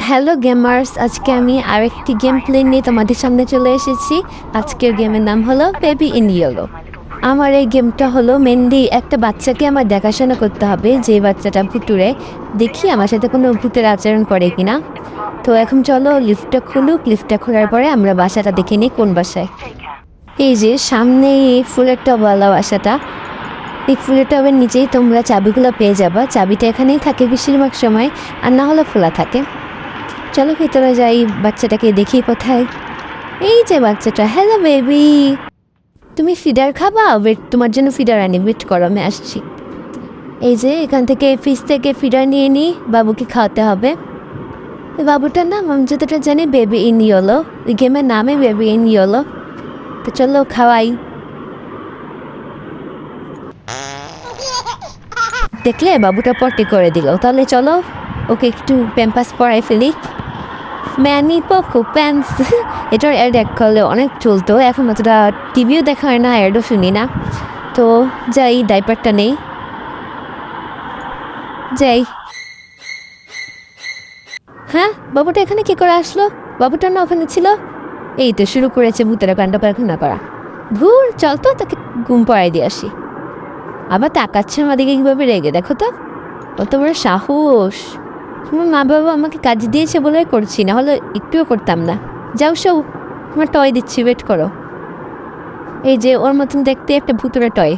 Hello gamers, আজকে আমি আরেকটি গেম প্লে নিয়ে তোমাদের সামনে চলে এসেছি। আজকের গেমের নাম হলো বেবি ইন ইয়েলো। আমার এই গেমটা হলো মেনলি একটা বাচ্চাকে আমার দেখাশোনা করতে হবে, যে বাচ্চাটা ভুতুরে। দেখি আমার সাথে কোনো ভূতের আচরণ করে কিনা। তো এখন চলো লিফটটা খুলুক, লিফটটা খোলার পরে আমরা বাসাটা দেখে নিই কোন বাসায়। এই যে সামনে এই ফুলের টবওয়ালা বাসাটা, এই ফুলের টবের নিচেই তোমরা চাবিগুলো পেয়ে যাবা। চাবিটা এখানেই থাকে বেশিরভাগ সময়, আর না হলে খোলা থাকে। চলো ভিতরে যাই, বাচ্চাটাকে দেখি কোথায়। এই যে বাচ্চাটা, হ্যালো বেবি, তুমি ফিডার খাবা? ওয়েট, তোমার জন্য ফিডার আনি, ওয়েট করো আমি আসছি। এই যে এখান থেকে ফ্রিজ থেকে ফিডার নিয়ে নিই, বাবুকে খাওয়াতে হবে। ওই বাবুটার নাম আমি যতটা জানি বেবি ইন ইয়েলো, ওই গেমের নামে বেবি ইন ইয়েলো। তো চলো খাওয়াই। দেখলে বাবুটা পটি করে দিল, তাহলে চলো ওকে একটু প্যাম্পাস পরাই ফেলি। ম্যানি পোকো প্যান্স, এটার অ্যাড এক করলে অনেক চলতো, এখন অতটা টিভিও দেখা হয় না, অ্যাডও শুনি না। তো যাই, ডাইপারটা নেই, যাই। হ্যাঁ, বাবুটা এখানে কি করে আসলো? বাবুটা না ওখানে ছিল। এই তো শুরু করেছে ভূতেরা কাণ্ড কারখানা করা। ভুর, চল তো তাকে ঘুম পড়াই দিয়ে আসি। আবার তাকাচ্ছে আমাদেরকে কীভাবে, রেগে দেখো তো, কত বড় সাহস। তোমার মা বাবা আমাকে কাজ দিয়েছে বলে করছি, না হলে একটুও করতাম না। যাও সব, তোমার টয় দিচ্ছি, ওয়েট করো। এই যে ওর মতন দেখতে একটা ভুতুরে টয়।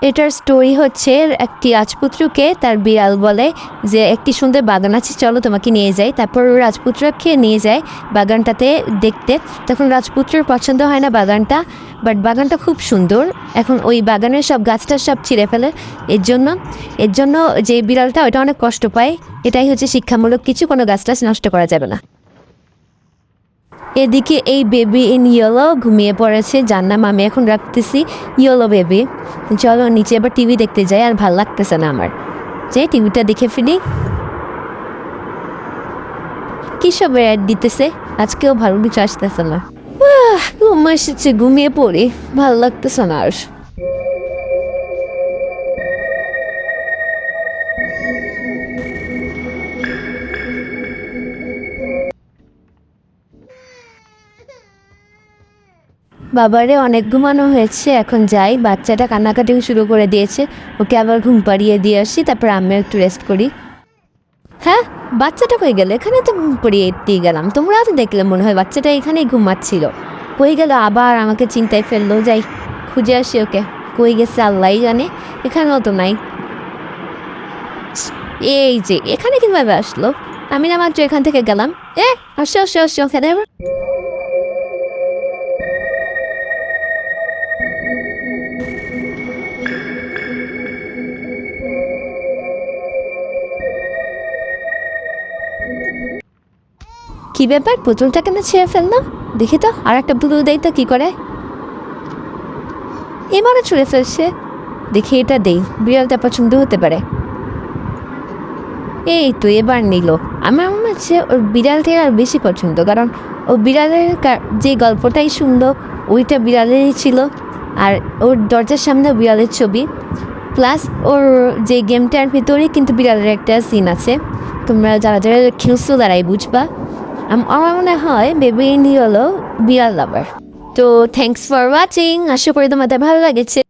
এটার স্টোরি হচ্ছে, একটি রাজপুত্রকে তার বিড়াল বলে যে একটি সুন্দর বাগান আছে, চলো তোমাকে নিয়ে যাই। তারপর ও রাজপুত্রকে নিয়ে যায় বাগানটাতে দেখতে। তখন রাজপুত্রের পছন্দ হয় না বাগানটা, বাট বাগানটা খুব সুন্দর। এখন ওই বাগানের সব গাছটা সব ছিঁড়ে ফেলে। এর জন্য যে বিড়ালটা, ওটা অনেক কষ্ট পায়। এটাই হচ্ছে শিক্ষামূলক কিছু, কোনো গাছ টাছ নষ্ট করা যাবে না। এদিকে এই বেবি ইন ইয়েলো ঘুমিয়ে পড়েছে, যার নাম আমি এখন রাখতেছি ইয়েলো বেবি। চলো নিচে আবার টিভি দেখতে যাই, আর ভাল লাগতেছে না আমার, যে টিভিটা দেখে ফেলি। কী সব অ্যাড দিতেছে, আজকেও ভালো কিছু আসতেছে না। ঘুম এসেছে, ঘুমিয়ে পড়ি, ভাল লাগতেছে না আর। বাবারে অনেক ঘুমানো হয়েছে, এখন যাই। বাচ্চাটা কান্নাকাটি শুরু করে দিয়েছে, ওকে আবার ঘুম পাড়িয়ে দিয়ে আসি, তারপর আমি একটু রেস্ট করি। হ্যাঁ, বাচ্চাটা কই গেল? এখানে তো ঘুম পাড়িয়ে দিয়ে গেলাম, তোমরা তো দেখলে মনে হয় বাচ্চাটা এখানেই ঘুমাচ্ছিল। কই গেল? আবার আমাকে চিন্তায় ফেললো, যাই খুঁজে আসি ওকে। কই গেছে আল্লাহ জানে, এখানেও তো নাই। এই যে এখানে কিভাবে আসলো? আমি না মাত্র এখান থেকে গেলাম। আসো আসো আসো, ওখানে আবার কি ব্যাপার? পুতুলটা কেন ছেড়ে ফেললাম? দেখি তো, আর একটা পুতুল দেই তো কি করে। এবারও ছুঁড়ে ফেলছে, দেখি এটা দেই, বিড়ালটা পছন্দ হতে পারে। এই তো এবার নিল। আমার মনে হচ্ছে ওর বিড়ালটাই আর বেশি পছন্দ, কারণ ও বিড়ালের যে গল্পটাই শুনলো ওইটা বিড়ালেরই ছিল। আর ওর দরজার সামনে বিড়ালের ছবি, প্লাস ওর যে গেমটার ভিতরে কিন্তু বিড়ালের একটা সিন আছে। তোমরা যারা যারা খেলছো তারাই বুঝবা। আমার মনে হয় বেবি ইন ইয়েলো বিড়াল লাভার। তো থ্যাংকস ফর ওয়াচিং, আশা করি তোমাদের ভালো লেগেছে।